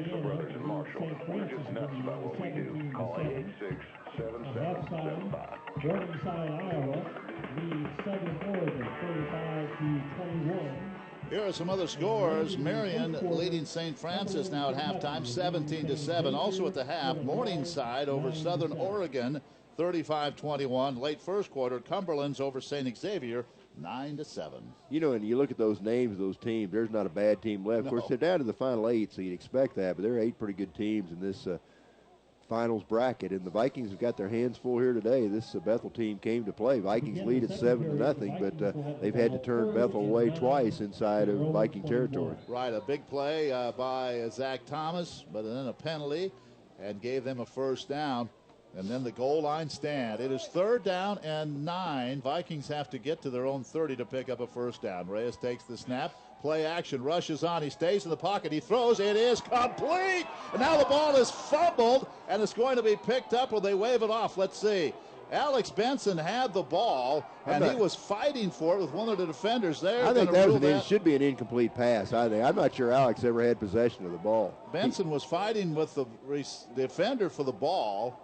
Bethel Brothers in Marshall. We're just nuts about what we do. Call 886-7775. Morningside, Iowa leads Southern Oregon 35-21. Here are some other scores. Marion leading St. Francis now at halftime, 17-7. Also at the half, Morningside over Southern Oregon, 35-21. Late first quarter, Cumberland's over St. Xavier, 9-7. You know, and you look at those names of those teams, there's not a bad team left. No. Of course, they're down to the final 8, so you'd expect that, but there are 8 pretty good teams in this finals bracket, and the Vikings have got their hands full here today. This Bethel team came to play. Vikings lead at 7-0, but they've had to turn Bethel away twice inside of Viking territory. Right, a big play by Zach Thomas, but then a penalty, and gave them a first down. And then the goal line stand. It is 3rd down and 9. Vikings have to get to their own 30 to pick up a first down. Reyes takes the snap. Play action, rushes on. He stays in the pocket. He throws. It is complete. And now the ball is fumbled, and it's going to be picked up, or they wave it off. Let's see. Alex Benson had the ball, and he was fighting for it with one of the defenders there. I think that should be an incomplete pass, I think. I'm not sure Alex ever had possession of the ball. Benson was fighting with the defender for the ball,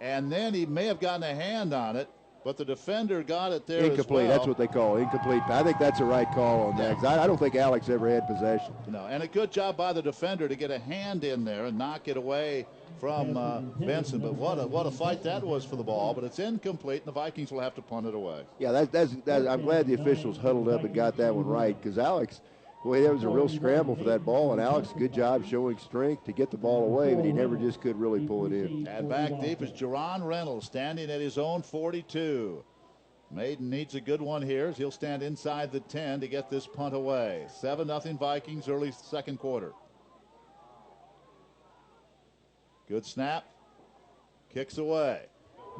and then he may have gotten a hand on it, but the defender got it there incomplete, as well. That's what they call incomplete. I think that's a right call on that, because I don't think Alex ever had possession. No, and a good job by the defender to get a hand in there and knock it away from Benson. But what a fight that was for the ball, but it's incomplete, and the Vikings will have to punt it away. Yeah, I'm glad the officials huddled up and got that one right, because Alex, boy, there was a real scramble for that ball, and Alex, good job showing strength to get the ball away, but he never just could really pull it in. And back deep is Jerron Reynolds standing at his own 42. Maiden needs a good one here as he'll stand inside the 10 to get this punt away. 7-0 Vikings early second quarter. Good snap. Kicks away.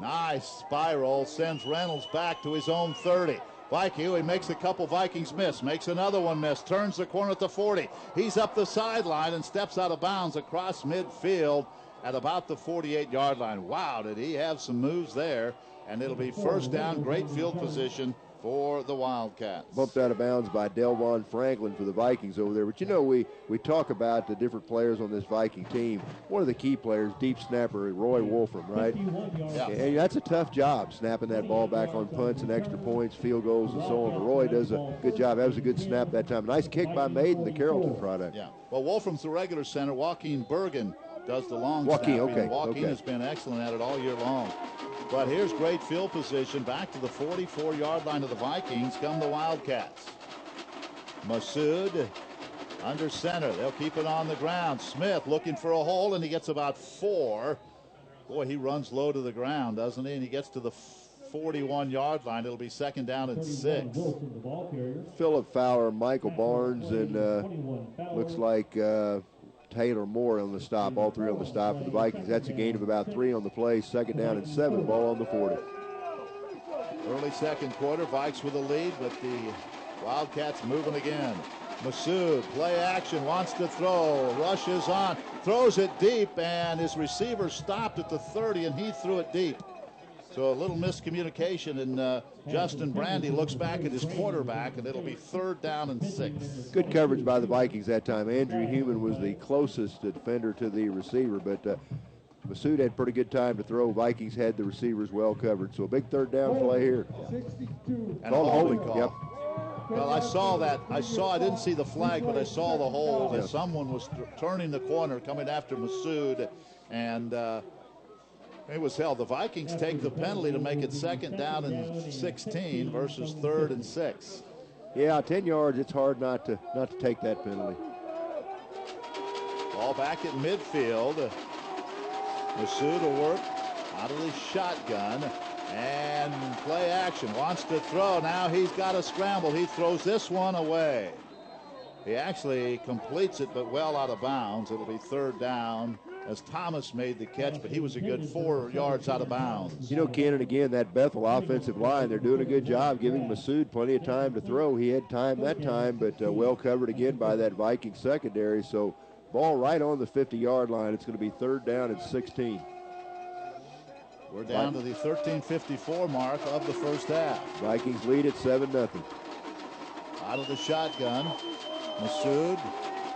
Nice spiral. Sends Reynolds back to his own 30. Viking, he makes a couple Vikings miss, makes another one miss, turns the corner at the 40. He's up the sideline and steps out of bounds across midfield at about the 48-yard line. Wow, did he have some moves there. And it'll be first down, great field position for the Wildcats. Bumped out of bounds by Delvon Franklin for the Vikings over there. But, you know, we talk about the different players on this Viking team. One of the key players, deep snapper, Roy Wolfram, right? Yeah. And that's a tough job, snapping that ball back on punts and extra points, field goals, and so on. But Roy does a good job. That was a good snap that time. Nice kick by Maiden, the Carrollton product. Yeah. Well, Wolfram's the regular center. Joaquin Bergen does the long Joaquin, snapping. okay. Joaquin has been excellent at it all year long. But here's great field position. Back to the 44-yard line of the Vikings come the Wildcats. Masood under center. They'll keep it on the ground. Smith looking for a hole, and he gets about 4. Boy, he runs low to the ground, doesn't he? And he gets to the 41-yard line. It'll be second down and 6. Philip Fowler, Michael Barnes, and looks like Taylor Moore on the stop, all 3 on the stop for the Vikings. That's a gain of about 3 on the play. Second down and 7, ball on the 40. Early second quarter, Vikes with a lead, but the Wildcats moving again. Masood, play action, wants to throw, rushes on, throws it deep, and his receiver stopped at the 30, and he threw it deep. So a little miscommunication, and Justin Brandy looks back at his quarterback, and it'll be third down and 6. Good coverage by the Vikings that time. Andrew Human was the closest defender to the receiver, but Masood had pretty good time to throw. Vikings had the receivers well covered. So a big third down play here. And a holding call. Yep. Well, I saw that. I didn't see the flag, but I saw the hold. As someone was turning the corner, coming after Masood, and it was held. The Vikings take the penalty to make it second down and 16 versus third and 6. Yeah, 10 yards. It's hard not to take that penalty. Ball back at midfield. Masood will work out of the shotgun and play action. Wants to throw. Now he's got a scramble. He throws this one away. He actually completes it, but well out of bounds. It'll be third down as Thomas made the catch, but he was a good 4 yards out of bounds. You know, Ken, and again, that Bethel offensive line, they're doing a good job giving Masood plenty of time to throw. He had time that time, but well covered again by that Viking secondary. So ball right on the 50-yard line. It's going to be third down and 16. We're down to the 13:54 mark of the first half. Vikings lead at 7-0. Out of the shotgun, Masood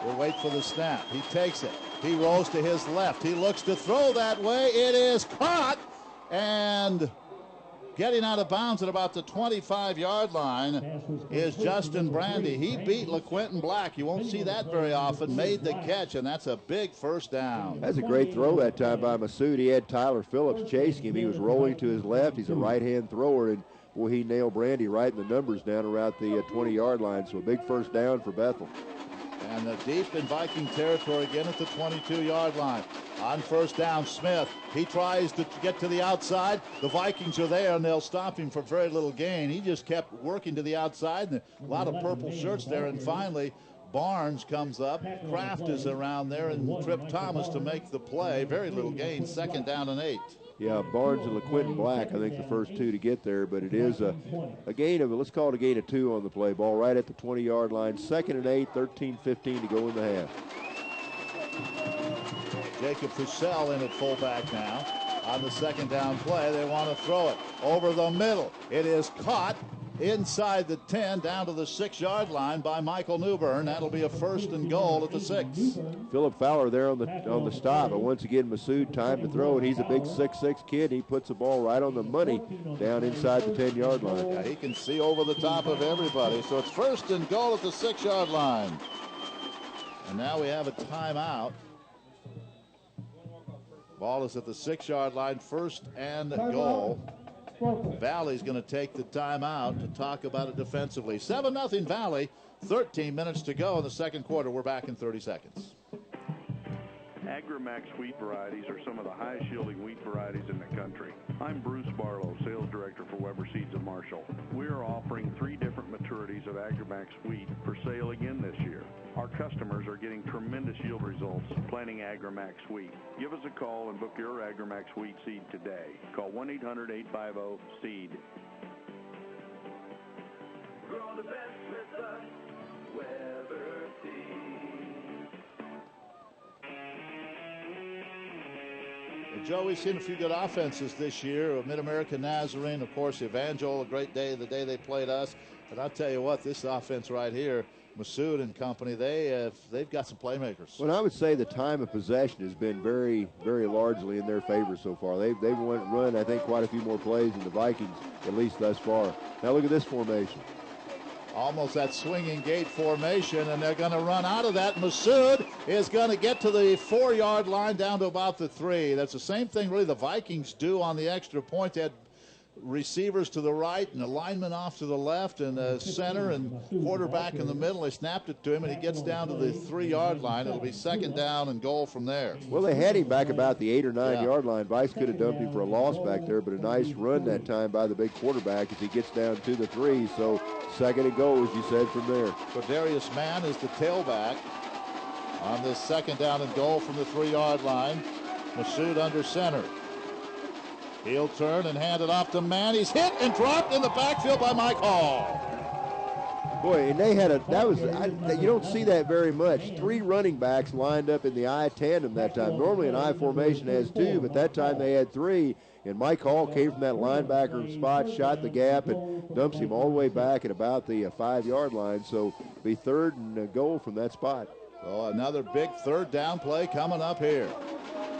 will wait for the snap. He takes it. He rolls to his left. He looks to throw that way. It is caught, and getting out of bounds at about the 25-yard line is Justin Brandy. He beat LaQuinton Black. You won't see that very often. Made the catch, and that's a big first down. That's a great throw that time by Massoud. He had Tyler Phillips chasing him. He was rolling to his left. He's a right-hand thrower, and boy, he nailed Brandy right in the numbers down around the 20-yard line. So a big first down for Bethel. And deep in Viking territory again at the 22-yard line. On first down, Smith. He tries to get to the outside. The Vikings are there, and they'll stop him for very little gain. He just kept working to the outside, and a lot of purple shirts there. And finally, Barnes comes up. Kraft is around there, and Trip Thomas to make the play. Very little gain, 2nd down and 8. Yeah, Barnes and LaQuinton Black, I think the first two to get there, but it is a gain of, let's call it a gain of 2 on the play. Ball right at the 20-yard line. 2nd and 8, 13-15 to go in the half. Jacob Fussell in at fullback now. On the 2nd down play, they want to throw it over the middle. It is caught inside the 10, down to the 6-yard line by Michael Newbern. That'll be a 1st and goal at the 6. Philip Fowler there on the stop, but once again Massoud time to throw it. He's a big 6'6" kid. He puts the ball right on the money down inside the 10-yard line. Yeah, he can see over the top of everybody. So it's 1st and goal at the 6-yard line. And now we have a timeout. Ball is at the 6-yard line, 1st and goal. Valley's going to take the timeout to talk about it defensively. 7-0 Valley, 13 minutes to go in the 2nd quarter. We're back in 30 seconds. AgriMax wheat varieties are some of the highest yielding wheat varieties in the country. I'm Bruce Barlow, Sales Director for Weber Seeds of Marshall. We are offering 3 different maturities of AgriMax wheat for sale again this year. Our customers are getting tremendous yield results planting AgriMax wheat. Give us a call and book your AgriMax wheat seed today. Call 1-800-850-SEED. Grow the best with us, Weber Seeds. Joe, we've seen a few good offenses this year. Mid-American Nazarene, of course, Evangel, a great day the day they played us. But I'll tell you what, this offense right here, Massoud and company, they've got some playmakers. Well, I would say the time of possession has been very, very largely in their favor so far. They've run, I think, quite a few more plays than the Vikings, at least thus far. Now look at this formation. Almost that swinging gate formation, and they're going to run out of that. Massoud is going to get to the 4-yard line down to about the 3. That's the same thing really the Vikings do on the extra point. They had receivers to the right and a lineman off to the left and a center and quarterback in the middle. They snapped it to him, and he gets down to the 3-yard line. It'll be 2nd down and goal from there. Well, they had him back about the 8 or 9-yard line. Vice could have dumped him for a loss back there, but a nice run that time by the big quarterback as he gets down to the 3. So 2nd and goal, as you said, from there. So Darius Mann is the tailback on this 2nd down and goal from the 3-yard line. Massoud under center. He'll turn and hand it off to Mann. He's hit and dropped in the backfield by Mike Hall. Boy, and they had you don't see that very much. 3 running backs lined up in the I tandem that time. Normally an I formation has 2, but that time they had 3. And Mike Hall came from that linebacker spot, shot the gap, and dumps him all the way back at about the 5-yard line. So be 3rd and goal from that spot. So another big 3rd down play coming up here.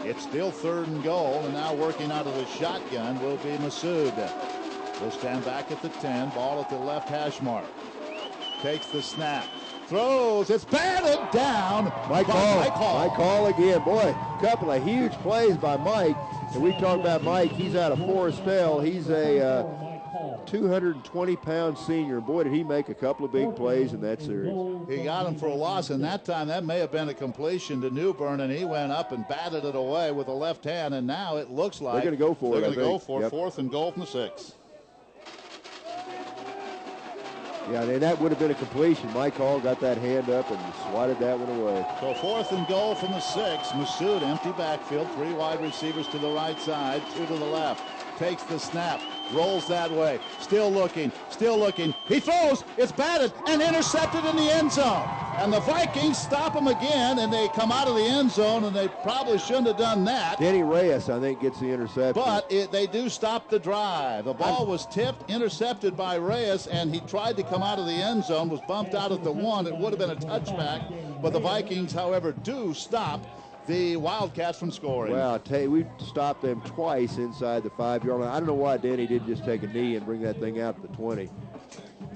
It's still 3rd and goal, and now working out of the shotgun will be Massoud. He'll stand back at the 10, ball at the left hash mark. Takes the snap, throws, it's batted down. Mike Hall again. Boy, a couple of huge plays by Mike. And we talk about Mike, he's out of Forest Hill. He's a 220-pound senior. Boy, did he make a couple of big plays in that series. He got him for a loss, and that time that may have been a completion to Newbern, and he went up and batted it away with the left hand, and now it looks like they're going to go for it. They're going to go for 4th and goal from the 6. Yeah, and that would have been a completion. Mike Hall got that hand up and swatted that one away. So 4th and goal from the 6. Massoud, empty backfield, 3 wide receivers to the right side, 2 to the left. takes the snap, rolls that way, still looking. He throws, it's batted and intercepted in the end zone. And the Vikings stop him again, and they come out of the end zone, and they probably shouldn't have done that. Danny Reyes, I think, gets the interception. But they do stop the drive. The ball was tipped, intercepted by Reyes, and he tried to come out of the end zone, was bumped out at the 1. It would have been a touchback, but the Vikings, however, do stop the Wildcats from scoring. Well, I'll tell you, we stopped them twice inside the 5-yard line. I don't know why Danny didn't just take a knee and bring that thing out to the 20.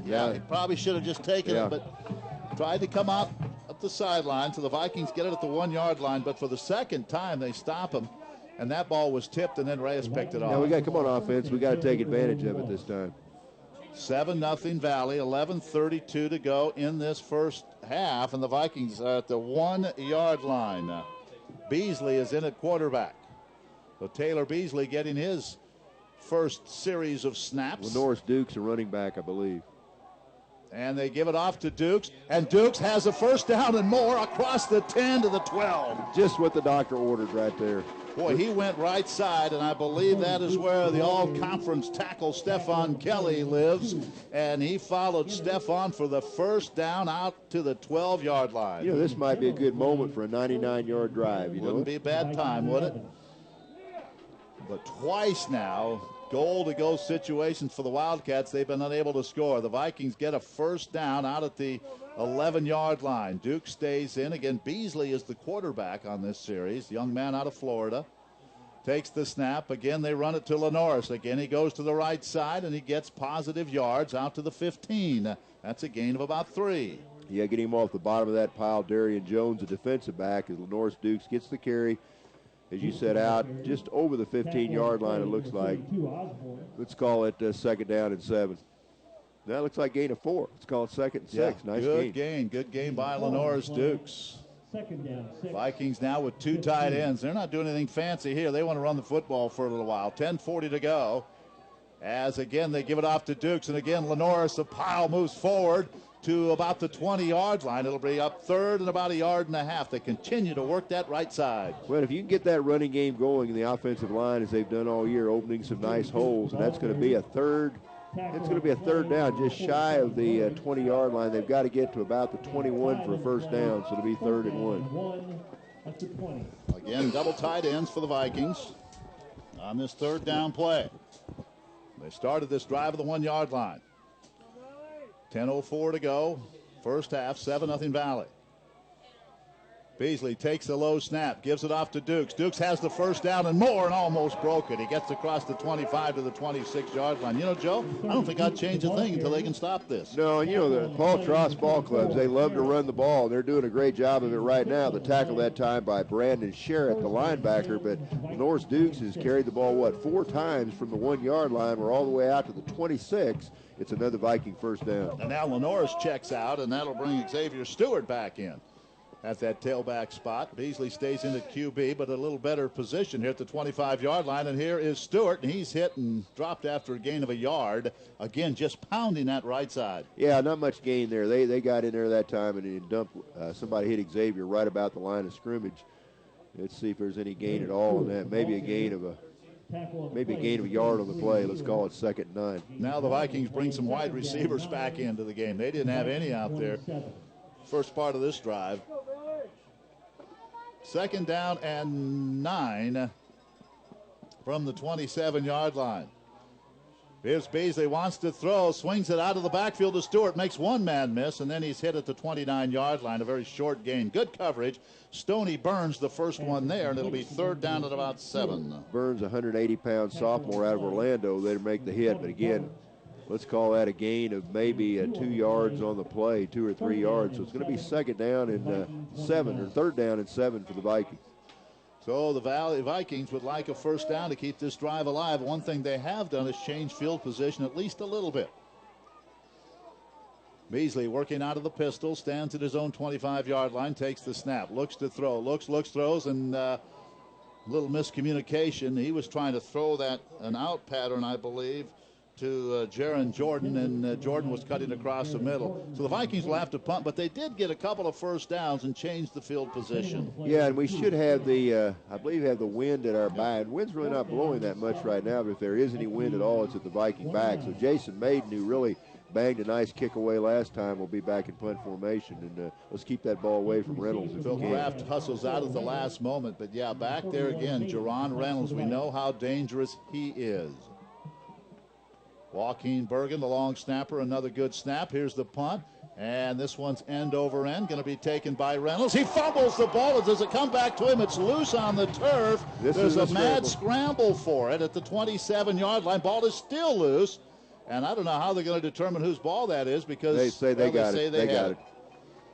Yeah, he probably should have just taken it, but tried to come out up the sideline, so the Vikings get it at the 1-yard line, but for the second time they stop him, and that ball was tipped, and then Reyes picked it off. Yeah, we got to come on offense. We got to take advantage of it this time. 7-0 Valley, 11:32 to go in this first half, and the Vikings are at the 1-yard line. Beasley is in at quarterback. So Taylor Beasley getting his first series of snaps. Norris Dukes a running back, I believe. And they give it off to Dukes, and Dukes has a first down and more across the 10 to the 12. Just what the doctor ordered right there. Boy, he went right side, and I believe that is where the all-conference tackle Stephon Kelly lives, and he followed Stephon for the first down out to the 12-yard line. You know, this might be a good moment for a 99-yard drive. Wouldn't be a bad time, would it? But twice now, goal-to-go situations for the Wildcats. They've been unable to score. The Vikings get a first down out at the 11-yard line. Duke stays in. Again, Beasley is the quarterback on this series. Young man out of Florida. Takes the snap. Again, they run it to Lenoris. Again, he goes to the right side, and he gets positive yards out to the 15. That's a gain of about 3. Yeah, get him off the bottom of that pile. Darian Jones, a defensive back, as Lenoris Dukes gets the carry. As you said, out just over the 15-yard line, it looks like. Let's call it second down and 7. That looks like gain of 4. Let's call it second and 6. Nice good gain. Good game by Lenoris Dukes. Vikings now with 2 tight ends. They're not doing anything fancy here. They want to run the football for a little while. 10:40 to go. As again they give it off to Dukes, and again Lenoris, the pile moves forward to about the 20-yard line. It'll be up third and about 1.5 yards. They continue to work that right side. Well, if you can get that running game going in the offensive line as they've done all year, opening some nice holes, and that's going to be a third. It's going to be a third down just shy of the 20-yard line. They've got to get to about the 21 for a first down, so it'll be 3rd and 1. Again, double tight ends for the Vikings on this third down play. They started this drive at the 1-yard line. 10:04 to go. First half, 7-0 Valley. Beasley takes the low snap, gives it off to Dukes. Dukes has the first down and more and almost broke it. He gets across the 25 to the 26-yard line. You know, Joe, I don't think I'd change a thing until they can stop this. No, and you know, the Paul Tross ball clubs, they love to run the ball. They're doing a great job of it right now. The tackle that time by Brandon Sherritt, the linebacker, but Norris Dukes has carried the ball, 4 times from the 1-yard line. We're all the way out to the 26. It's another Viking first down. And now Lenoris checks out, and that'll bring Xavier Stewart back in at that tailback spot. Beasley stays in at QB, but a little better position here at the 25-yard line. And here is Stewart, and he's hit and dropped after a gain of 1 yard. Again, just pounding that right side. Yeah, not much gain there. They got in there that time and dumped. Somebody hit Xavier right about the line of scrimmage. Let's see if there's any gain at all in that. Maybe a gain of a yard on the play. Let's call it 2nd and 9. Now the Vikings bring some wide receivers back into the game. They didn't have any out there first part of this drive. 2nd down and 9 from the 27-yard line. Here's Beasley, wants to throw, swings it out of the backfield to Stewart, makes one man miss, and then he's hit at the 29-yard line, a very short gain. Good coverage. Stoney Burns the first one there, and it'll be 3rd down at about 7. Burns, 180-pound sophomore out of Orlando. They'd make the hit, but again, let's call that a gain of maybe 2 yards on the play, 2 or 3 yards. So it's going to be 2nd down and 7, or 3rd down and 7 for the Vikings. So the Valley Vikings would like a first down to keep this drive alive. One thing they have done is change field position at least a little bit. Beasley working out of the pistol, stands at his own 25-yard line, takes the snap, looks to throw, looks, throws, and a little miscommunication. He was trying to throw that an out pattern, I believe, to Jaron Jordan, and Jordan was cutting across the middle. So the Vikings will have to punt, but they did get a couple of first downs and change the field position. Yeah, and we should have the, I believe, have the wind at our back. And wind's really not blowing that much right now, but if there is any wind at all, it's at the Viking back. So Jason Maiden, who really banged a nice kick away last time, will be back in punt formation, and let's keep that ball away from Reynolds if Phil we can. Kraft hustles out at the last moment, but yeah, back there again, Jerron Reynolds. We know how dangerous he is. Joaquin Bergen, the long snapper, another good snap. Here's the punt, and this one's end over end, going to be taken by Reynolds. He fumbles the ball. Does it come back to him? It's loose on the turf. There's a mad scramble for it at the 27-yard line. Ball is still loose, and I don't know how they're going to determine whose ball that is because they say they got it.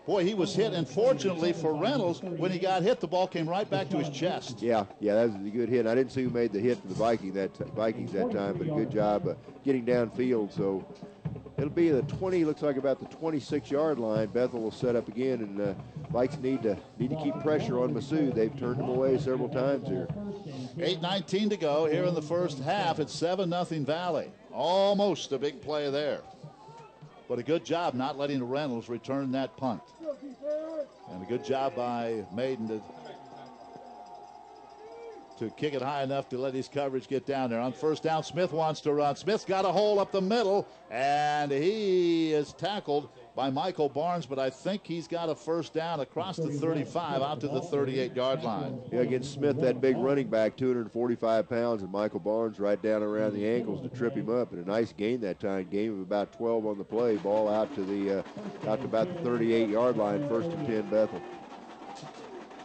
Boy, he was hit, and fortunately for Reynolds, when he got hit, the ball came right back to his chest. Yeah, that was a good hit. I didn't see who made the hit for the Vikings that time, but a good job getting downfield. So it'll be the 20, looks like about the 26-yard line. Bethel will set up again, and Vikes need to keep pressure on Masood. They've turned him away several times here. 8:19 to go here in the first half. It's 7-0 Valley. Almost a big play there. But a good job not letting Reynolds return that punt. And a good job by Maiden to kick it high enough to let his coverage get down there. On first down, Smith wants to run. Smith's got a hole up the middle, and he is tackled by Michael Barnes, but I think he's got a first down across the 35 out to the 38-yard line. Yeah, against Smith, that big running back, 245 pounds, and Michael Barnes right down around the ankles to trip him up. And a nice gain that time. Gain of about 12 on the play. Ball out to about the 38-yard line. First and 10, Bethel.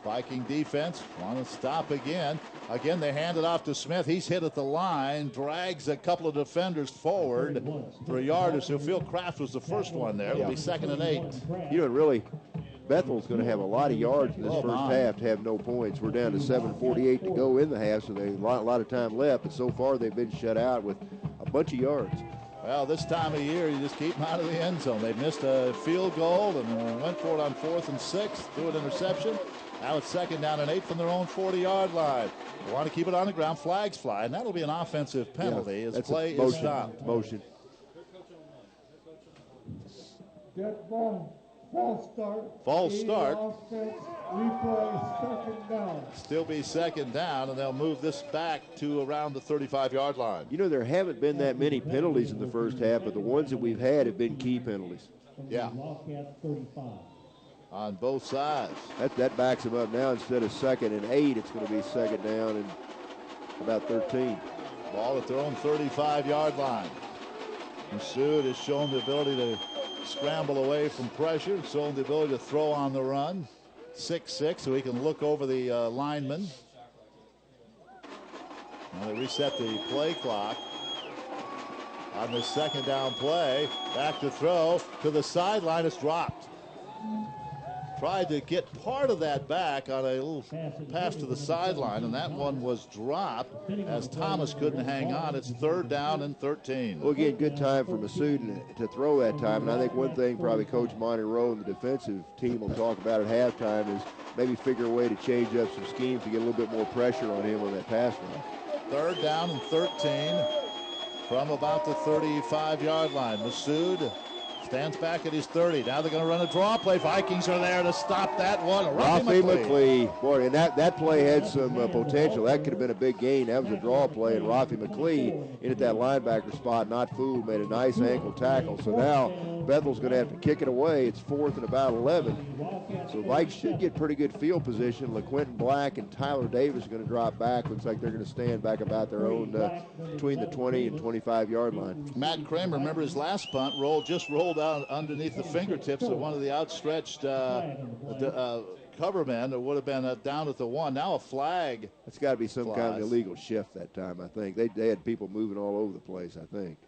Viking defense want to stop again. Again, they hand it off to Smith. He's hit at the line, drags a couple of defenders forward for a yard or so. Phil Kraft was the first one there. It'll be 2nd and 8. You know, really, Bethel's going to have a lot of yards in this first half to have no points. We're down to 7:48 to go in the half, so there's a lot of time left. But so far, they've been shut out with a bunch of yards. Well, this time of year, you just keep them out of the end zone. They missed a field goal and went for it on 4th and 6, threw an interception. Now it's 2nd down and 8 from their own 40-yard line. They want to keep it on the ground. Flags fly, and that'll be an offensive penalty as play is stopped. Motion. Dead ball. False start. False start. Offense, replay, 2nd down. Still be 2nd down, and they'll move this back to around the 35-yard line. You know, there haven't been that many penalties in the first half, but the ones that we've had have been key penalties. Yeah. On both sides. That backs him up now. Instead of 2nd and 8, it's going to be 2nd down and about 13. Ball at their own 35-yard line. Masood has shown the ability to scramble away from pressure, shown the ability to throw on the run. 6'6", so he can look over the lineman. Now they reset the play clock. On the 2nd down play, back to throw to the sideline. It's dropped. Tried to get part of that back on a little pass to the sideline, and that one was dropped as Thomas couldn't hang on. It's 3rd down and 13. Well, again, good time for Masood to throw that time, and I think one thing probably Coach Monroe and the defensive team will talk about at halftime is maybe figure a way to change up some schemes to get a little bit more pressure on him on that pass run. 3rd down and 13 from about the 35-yard line. Masood stands back at his 30. Now they're going to run a draw play. Vikings are there to stop that one. Rafi McLee. Boy, and that play had some potential. That could have been a big gain. That was a draw play, and Rafi McLee in at that linebacker spot, not fooled, made a nice ankle tackle. So now Bethel's going to have to kick it away. It's 4th and about 11. So Vikes should get pretty good field position. LaQuinton Black and Tyler Davis are going to drop back. Looks like they're going to stand back about their own between the 20 and 25-yard line. Matt Kramer, remember his last punt, rolled out underneath the fingertips of one of the outstretched covermen that would have been down at the 1. Now a flag. It's got to be some kind of illegal shift that time, I think. They had people moving all over the place, I think.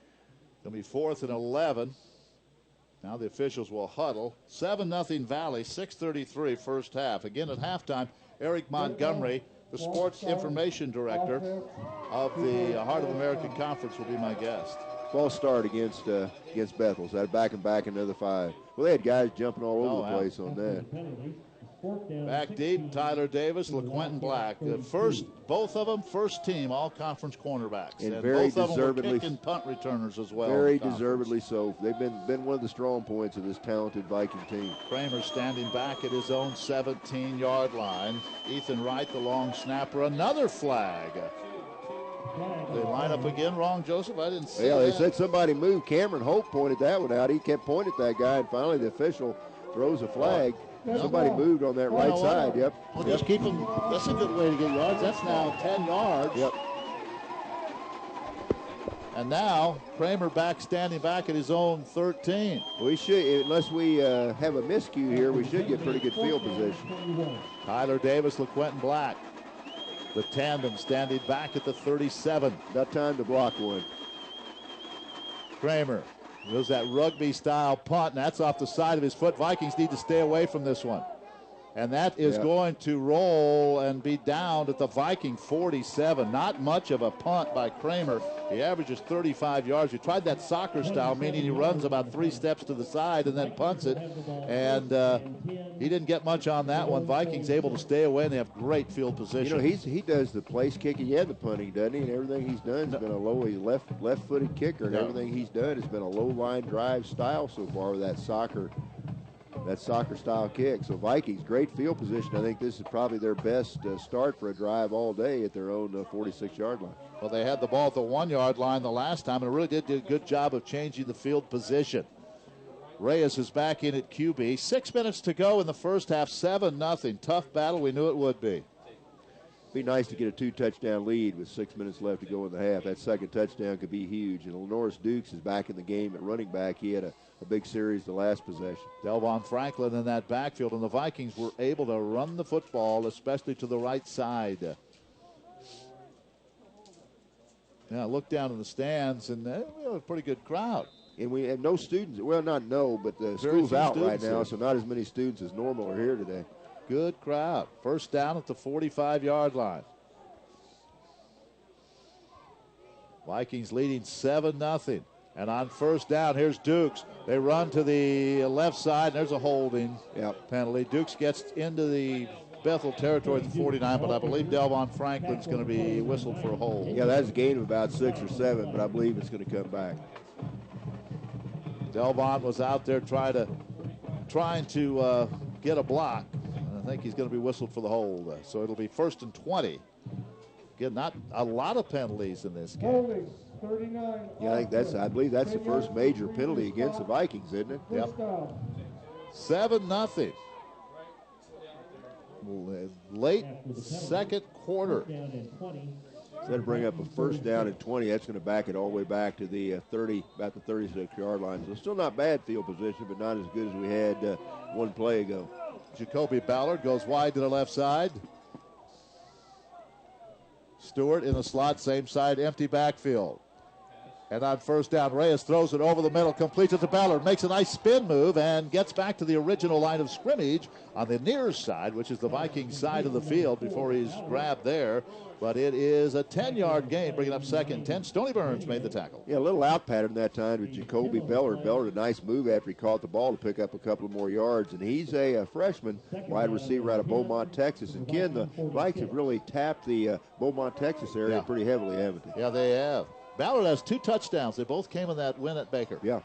It'll be 4th and 11. Now the officials will huddle. 7-0 Valley, 6:33 first half. Again at halftime, Eric Montgomery, the sports information director of the Heart of America Conference, will be my guest. False start against Bethel. So that back and back another 5. Well, they had guys jumping all over the place on that. Back deep, Tyler Davis, LaQuentin Black. Both of them first team all-conference cornerbacks. And very both deservedly, of them were kicking punt returners as well. Very deservedly so. They've been one of the strong points of this talented Viking team. Kramer standing back at his own 17-yard line. Ethan Wright, the long snapper. Another flag. They line up again wrong, Joseph? I didn't see that. They said somebody moved. Cameron Hope pointed that one out. He kept pointing at that guy, and finally the official throws a flag. Somebody moved on that right side. Yep. We'll just keep him. That's a good way to get yards. That's now 10 yards. Yep. And now Kramer standing back at his own 13. We should, unless we have a miscue here, we should get pretty good field position. Tyler Davis, LaQuentin Black. The tandem standing back at the 37. Got time to block one. Kramer. There's that rugby-style punt, and that's off the side of his foot. Vikings need to stay away from this one. And that is going to roll and be down at the Viking 47. Not much of a punt by Kramer. He averages 35 yards. He tried that soccer style, meaning he runs about 3 steps to the side and then punts it. And he didn't get much on that one. Vikings able to stay away, and they have great field position. He does the place kicking and the punting, doesn't he? And everything he's done has been a low, left-footed kicker, and everything he's done has been a low-line drive style so far with that soccer style kick. So Vikings, great field position. I think this is probably their best start for a drive all day at their own 46-yard line. Well, they had the ball at the 1-yard line the last time, and really did do a good job of changing the field position. Reyes is back in at QB. 6 minutes to go in the first half, 7-0. Tough battle. We knew it would be. Be nice to get a 2-touchdown lead with 6 minutes left to go in the half. That second touchdown could be huge. And Lenoris Dukes is back in the game at running back. He had a big series the last possession. Delvon Franklin in that backfield, and the Vikings were able to run the football, especially to the right side. Now look down in the stands, and we have a pretty good crowd. And we have no students. Well, not no, but the school's out right now, so not as many students as normal are here today. Good crowd. First down at the 45-yard line. Vikings leading 7-0. And on first down, here's Dukes. They run to the left side, and there's a holding penalty. Dukes gets into the Bethel territory at the 49, but I believe Delvon Franklin's going to be whistled for a hold. Yeah, that's a gain of about 6 or 7, but I believe it's going to come back. Delvon was out there trying to get a block. And I think he's going to be whistled for the hold. So it'll be 1st and 20. Again, not a lot of penalties in this game. 39. Yeah, I believe that's the first major penalty against the Vikings, isn't it? Yep. 7-0. Late second quarter. Instead of bring up a first down and 20, that's going to back it all the way back to the about the 36-yard line. So still not bad field position, but not as good as we had one play ago. Jacoby Ballard goes wide to the left side. Stewart in the slot, same side, empty backfield. And on first down, Reyes throws it over the middle, completes it to Ballard, makes a nice spin move, and gets back to the original line of scrimmage on the near side, which is the Viking side of the field, before he's grabbed there. But it is a 10-yard gain, bringing up 2nd and 10. Stony Burns made the tackle. Yeah, a little out pattern that time with Jacoby Ballard. Ballard, a nice move after he caught the ball to pick up a couple more yards. And he's a freshman wide receiver out of Beaumont, Texas. And Ken, the Vikings have really tapped the Beaumont, Texas area pretty heavily, haven't they? Yeah, they have. Ballard has 2 touchdowns. They both came in that win at Baker. Yeah.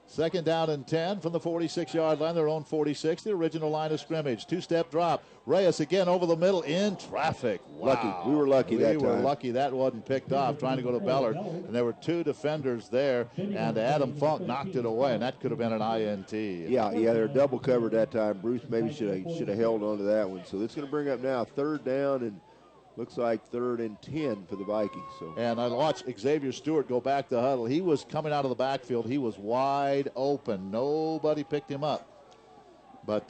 2nd down and 10 from the 46-yard line, their own 46, the original line of scrimmage. 2-step drop. Reyes again over the middle in traffic. Wow. Lucky. We were lucky that time. We were lucky that wasn't picked off, trying to go to Ballard. And there were 2 defenders there, and Adam Funk knocked it away, and that could have been an INT. Yeah, they were double covered that time. Bruce maybe should have held on to that one. So it's going to bring up now 3rd down and looks like 3rd and 10 for the Vikings. So. And I watched Xavier Stewart go back to huddle. He was coming out of the backfield. He was wide open. Nobody picked him up. But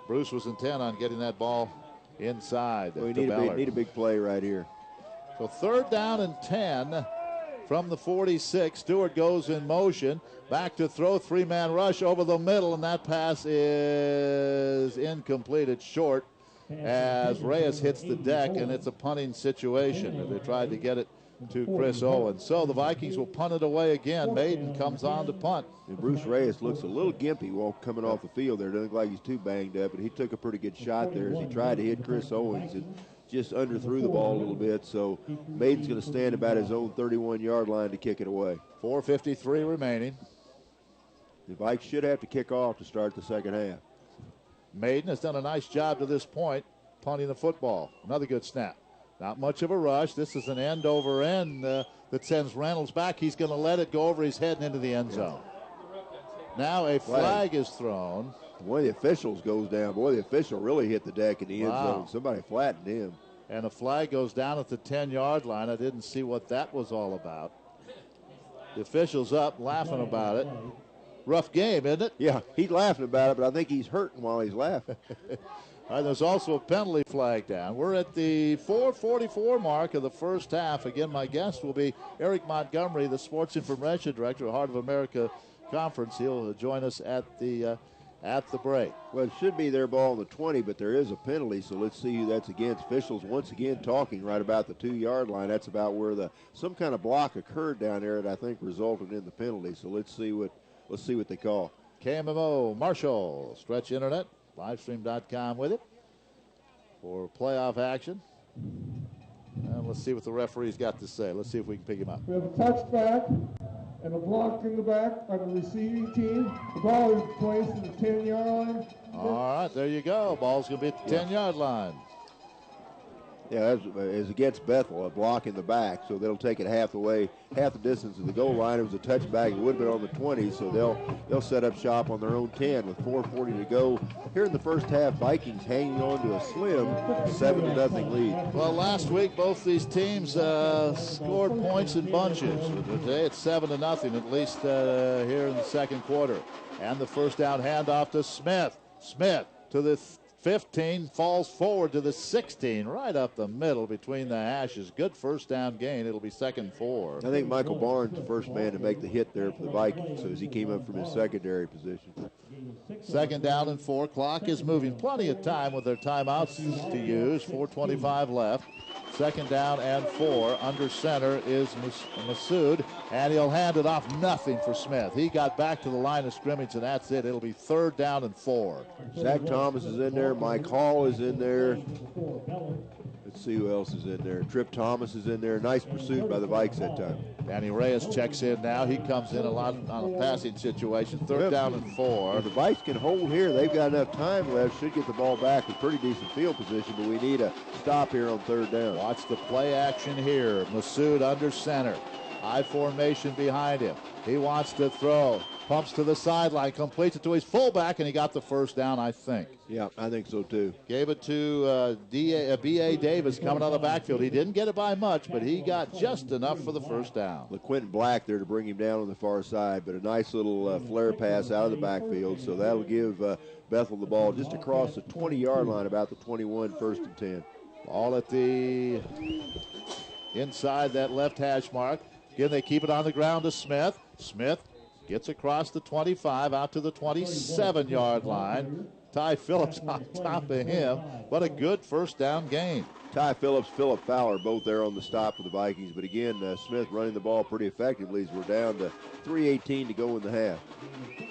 Bruce was intent on getting that ball inside. We need a big play right here. So 3rd down and 10 from the 46. Stewart goes in motion. Back to throw. 3-man rush over the middle, and that pass is incomplete. It's short, as Reyes hits the deck, and it's a punting situation. They tried to get it to Chris Owens. So the Vikings will punt it away again. Maiden comes on to punt. And Bruce Reyes looks a little gimpy while coming off the field there. Doesn't look like he's too banged up, but he took a pretty good shot there as he tried to hit Chris Owens and just underthrew the ball a little bit. So Maiden's going to stand about his own 31-yard line to kick it away. 4:53 remaining. The Vikes should have to kick off to start the second half. Maiden has done a nice job to this point, punting the football. Another good snap. Not much of a rush. This is an end over end that sends Reynolds back. He's going to let it go over his head and into the end zone. Now a flag is thrown. One of the officials goes down. Boy, the official really hit the deck in the end zone. Somebody flattened him. And a flag goes down at the 10-yard line. I didn't see what that was all about. The official's up laughing about it. Rough game, isn't it? Yeah, he's laughing about it, but I think he's hurting while he's laughing. All right, there's also a penalty flag down. We're at the 4:44 mark of the first half. Again, my guest will be Eric Montgomery, the Sports Information Director of Heart of America Conference. He'll join us at the break. Well, it should be their ball on the 20, but there is a penalty, so let's see who that's against. Officials once again talking right about the 2-yard line. That's about where some kind of block occurred down there that I think resulted in the penalty. So let's see what they call. KMMO Marshall, Stretch Internet, livestream.com with it for playoff action. And let's see what the referee's got to say. Let's see if we can pick him up. We have a touchback and a block in the back on the receiving team. The ball is placed in the 10-yard line. All right, there you go. Ball's going to be at the 10-yard line. Yeah, as against Bethel, a block in the back, so they'll take it half the distance of the goal line. It was a touchback. It would have been on the 20, so they'll set up shop on their own 10 with 4:40 to go. Here in the first half, Vikings hanging on to a slim 7-0 lead. Well, last week both these teams scored points in bunches. Today it's 7-0, at least here in the second quarter. And the first down handoff to Smith. Smith to the 15, falls forward to the 16, right up the middle between the hashes. Good first down gain. It'll be 2nd 4. I think Michael Barnes, the first man to make the hit there for the Vikings, so as he came up from his secondary position. 2nd down and 4. Clock is moving. Plenty of time with their timeouts to use. 4:25 left. 2nd down and 4. Under center is Masood, and he'll hand it off. Nothing for Smith. He got back to the line of scrimmage, and that's it. It'll be 3rd down and 4. Zach Thomas is in there. Mike Hall is in there. Let's see who else is in there. Trip Thomas is in there. Nice pursuit by the Vikes that time. Danny Reyes checks in now. He comes in a lot on a passing situation. 3rd down and 4. If the Vikes can hold here, they've got enough time left. Should get the ball back with pretty decent field position, but we need a stop here on 3rd down. Watch the play action here. Masood under center. High formation behind him. He wants to throw. Pumps to the sideline, completes it to his fullback, and he got the first down, I think. Yeah, I think so too. Gave it to B.A. Davis coming out of the backfield. He didn't get it by much, but he got just enough for the first down. Quentin Black there to bring him down on the far side, but a nice little flare pass out of the backfield, so that'll give Bethel the ball just across the 20-yard line, about the 21, 1st and 10. Ball at the inside that left hash mark. Again, they keep it on the ground to Smith. Smith gets across the 25 out to the 27-yard line. Ty Phillips on top of him. What a good first down gain. Ty Phillips, Philip Fowler, both there on the stop for the Vikings. But again, Smith running the ball pretty effectively as we're down to 3:18 to go in the half.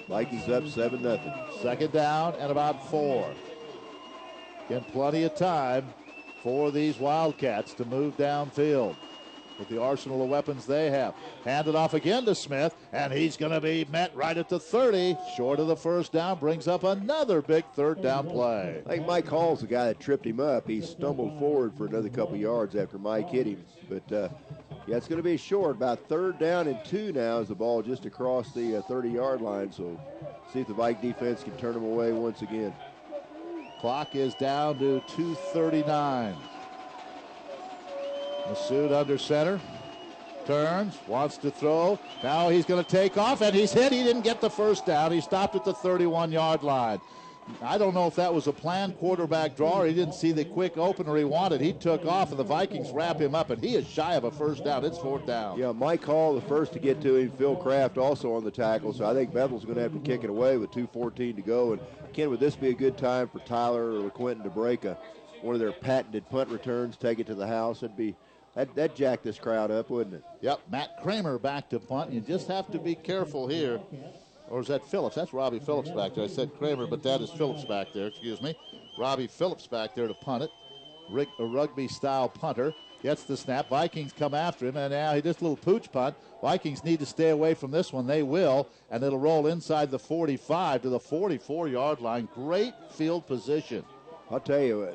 Vikings up 7-0. 2nd down and about 4. Again, plenty of time for these Wildcats to move downfield with the arsenal of weapons they have. Handed off again to Smith, and he's going to be met right at the 30. Short of the first down, brings up another big 3rd down play. I think Mike Hall's the guy that tripped him up. He stumbled forward for another couple yards after Mike hit him. But, yeah, it's going to be short. About 3rd down and 2 now as the ball just across the 30-yard line. So see if the Vike defense can turn them away once again. Clock is down to 2:39. Masood under center, turns, wants to throw. Now he's going to take off, and he's hit. He didn't get the first down. He stopped at the 31-yard line. I don't know if that was a planned quarterback draw or he didn't see the quick opener he wanted. He took off, and the Vikings wrap him up, and he is shy of a first down. It's 4th down. Yeah, Mike Hall the first to get to him. Phil Kraft also on the tackle, so I think Bethel's going to have to kick it away with 2:14 to go. And, Ken, would this be a good time for Tyler or LeQuentin to break one of their patented punt returns, take it to the house? It'd be That jacked this crowd up, wouldn't it? Yep, Matt Kramer back to punt. You just have to be careful here. Or is that Phillips? That's Robbie Phillips back there. I said Kramer, but that is Phillips back there. Excuse me. Robbie Phillips back there to punt it. A rugby-style punter gets the snap. Vikings come after him, and now he just a little pooch punt. Vikings need to stay away from this one. They will, and it'll roll inside the 45 to the 44-yard line. Great field position. I'll tell you,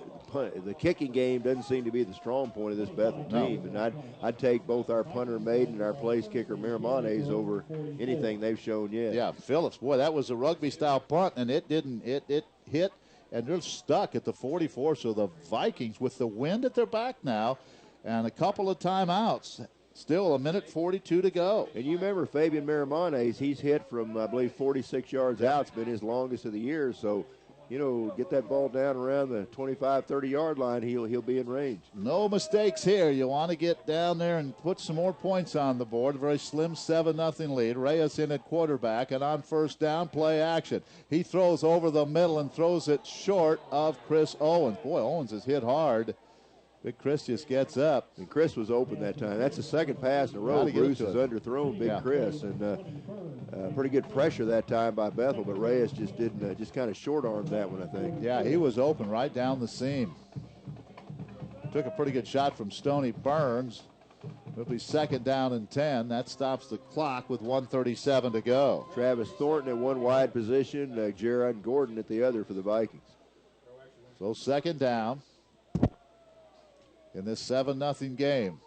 the kicking game doesn't seem to be the strong point of this Bethel team, and I'd take both our punter Maiden and our place kicker Miramontes over anything they've shown yet. Yeah, Phillips, boy, that was a rugby-style punt, and it hit, and they're stuck at the 44. So the Vikings, with the wind at their back now, and a couple of timeouts, still a minute 42 to go. And you remember Fabian Miramontes, he's hit from, I believe, 46 yards out. It's been his longest of the year, so get that ball down around the 25, 30-yard line, he'll be in range. No mistakes here. You want to get down there and put some more points on the board. A very slim 7-0 lead. Reyes in at quarterback, and on first down, play action. He throws over the middle and throws it short of Chris Owens. Boy, Owens is hit hard. Big Chris just gets up. And Chris was open that time. That's the second pass in a row. Bruce has underthrown Big Chris. And pretty good pressure that time by Bethel, but Reyes just didn't, just kind of short-armed that one, I think. Yeah, he was open right down the seam. Took a pretty good shot from Stoney Burns. It'll be second down and 10. That stops the clock with 1:37 to go. Travis Thornton at one wide position, Jaron Gordon at the other for the Vikings. So second down in this 7-0 game.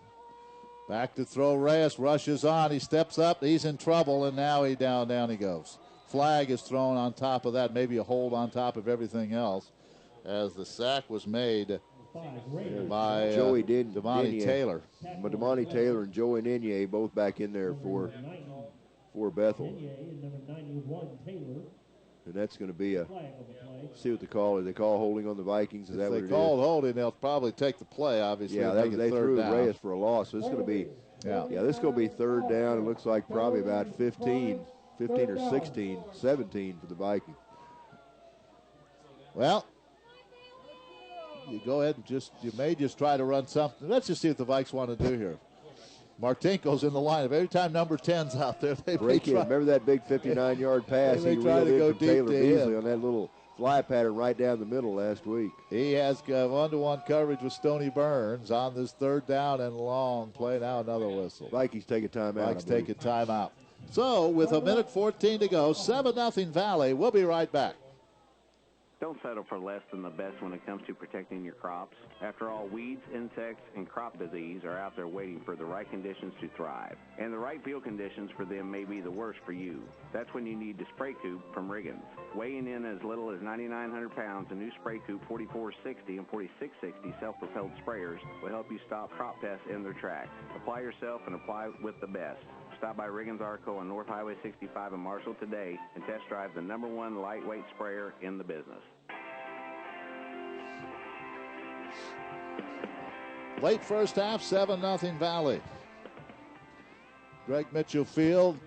Back to throw. Reyes rushes on. He steps up. He's in trouble, and now down he goes. Flag is thrown on top of that. Maybe a hold on top of everything else, as the sack was made by Joey Damani Taylor. Damani Taylor and Joey Ninye both back in there for Bethel. And that's going to be see what they call it. They call holding on the Vikings. Is that what it is? If they call holding, they'll probably take the play, obviously. Yeah, they threw Reyes for a loss. So this is going to be, this is going to be third down. It looks like probably about 15 or 16, 17 for the Vikings. Well, you go ahead and you may just try to run something. Let's just see what the Vikes want to do here. Martinko's in the lineup. Every time number 10's out there, they break in. Remember that big 59-yard pass they try to go deep Taylor to Beasley on that little fly pattern right down the middle last week. He has one-to-one coverage with Stoney Burns on this third down and long play. Now another whistle. Vikings take a timeout. Vikes take a timeout. So with a minute 14 to go, 7-0 Valley. We'll be right back. Don't settle for less than the best when it comes to protecting your crops. After all, weeds, insects, and crop disease are out there waiting for the right conditions to thrive. And the right field conditions for them may be the worst for you. That's when you need the spray coupe from Riggins. Weighing in as little as 9,900 pounds, the new spray coupe 4460 and 4660 self-propelled sprayers will help you stop crop pests in their tracks. Apply yourself and apply with the best. Stop by Riggins Arco on North Highway 65 in Marshall today and test drive the #1 lightweight sprayer in the business. Late first half, 7-0 Valley. Greg Mitchell Field.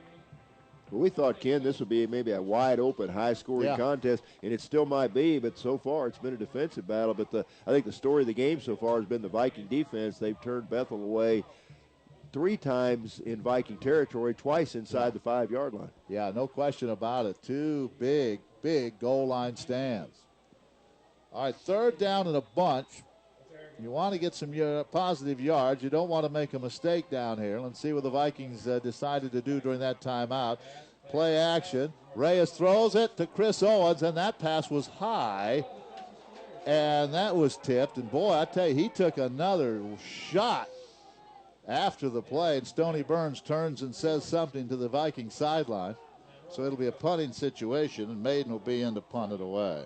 Well, we thought, Ken, this would be maybe a wide-open, high-scoring contest, and it still might be, but so far it's been a defensive battle. But I think the story of the game so far has been the Viking defense. They've turned Bethel away 3 times in Viking territory, twice inside the 5-yard line. Yeah, no question about it. 2 big goal line stands. All right, third down and a bunch. You want to get some positive yards. You don't want to make a mistake down here. Let's see what the Vikings decided to do during that timeout. Play action. Reyes throws it to Chris Owens, and that pass was high, and that was tipped. And, boy, I tell you, he took another shot after the play, and Stoney Burns turns and says something to the Viking sideline. So it'll be a punting situation, and Maiden will be in to punt it away.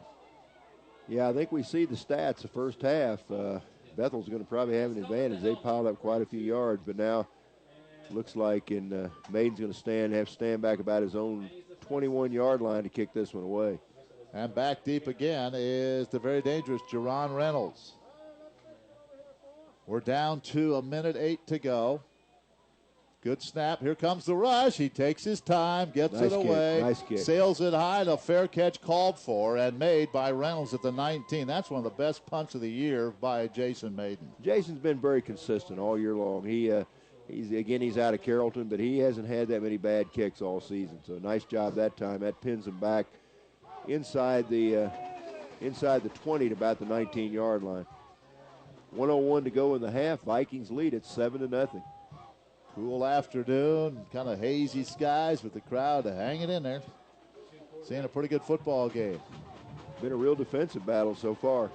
Yeah, I think we see the stats the first half. Bethel's going to probably have an advantage. They piled up quite a few yards, but now looks like Maiden's going to stand back about his own 21-yard line to kick this one away. And back deep again is the very dangerous Jerron Reynolds. We're down to a minute 8 to go. Good snap. Here comes the rush. He takes his time, gets Nice it kick. away, Nice kick. sails it high. A fair catch called for and made by Reynolds at the 19. That's one of the best punts of the year by Jason Maiden. Jason's been very consistent all year long. He's out of Carrollton, but he hasn't had that many bad kicks all season. So nice job that time. That pins him back inside the 20 to about the 19-yard line. 1:01 to go in the half. Vikings lead at 7-0. Cool afternoon, kind of hazy skies, with the crowd hanging in there. Seeing a pretty good football game. Been a real defensive battle so far.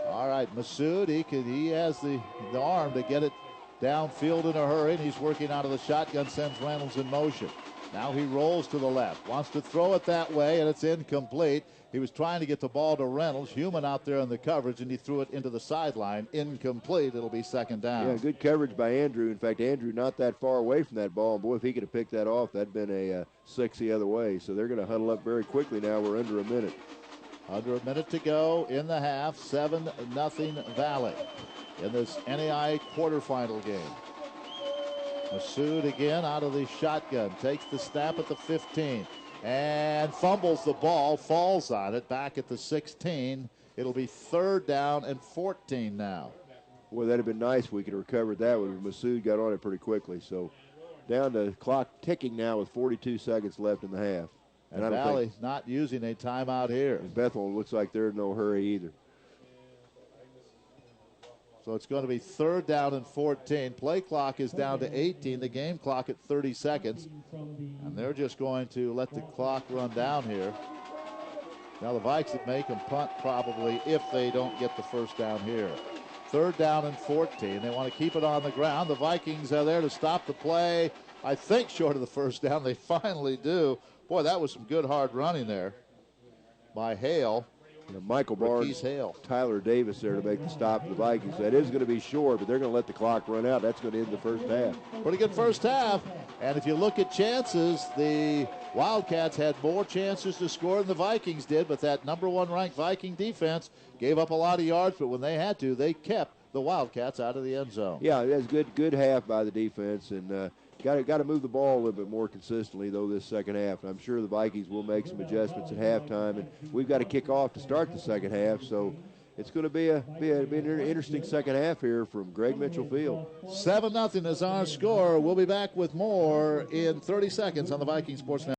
All right, Massoud, he has the arm to get it downfield in a hurry, and he's working out of the shotgun, sends Reynolds in motion. Now he rolls to the left, wants to throw it that way, and it's incomplete. He was trying to get the ball to Reynolds. Human out there in the coverage, and he threw it into the sideline. Incomplete. It'll be second down. Yeah, good coverage by Andrew. In fact, Andrew not that far away from that ball. Boy, if he could have picked that off, that'd been a 6 the other way. So they're going to huddle up very quickly now. We're under a minute. Under a minute to go in the half. 7-0 Valley in this NAI quarterfinal game. Massoud again out of the shotgun. Takes the snap at the 15 and fumbles the ball. Falls on it back at the 16. It'll be 3rd down and 14 now. Boy, that'd have been nice if we could have recovered that one. Massoud got on it pretty quickly. So down to clock ticking now with 42 seconds left in the half. And Valley not using a timeout here. And Bethel looks like they're in no hurry either. So it's going to be 3rd down and 14. Play clock is down to 18. The game clock at 30 seconds. And they're just going to let the clock run down here. Now the Vikes would make them punt probably if they don't get the first down here. 3rd down and 14. They want to keep it on the ground. The Vikings are there to stop the play. I think short of the first down. They finally do. Boy, that was some good hard running there by Hale. Michael Barnes, Tyler Davis there to make the stop for the Vikings. That is going to be short, but they're going to let the clock run out. That's going to end the first half. Pretty good first half. And if you look at chances, the Wildcats had more chances to score than the Vikings did, but that #1 ranked Viking defense gave up a lot of yards, but when they had to, they kept the Wildcats out of the end zone. Yeah, that's good half by the defense, and got to move the ball a little bit more consistently, though, this second half. And I'm sure the Vikings will make some adjustments at halftime, and we've got to kick off to start the second half. So it's going to be an interesting second half here from Greg Mitchell Field. 7-0 is our score. We'll be back with more in 30 seconds on the Viking Sports Network.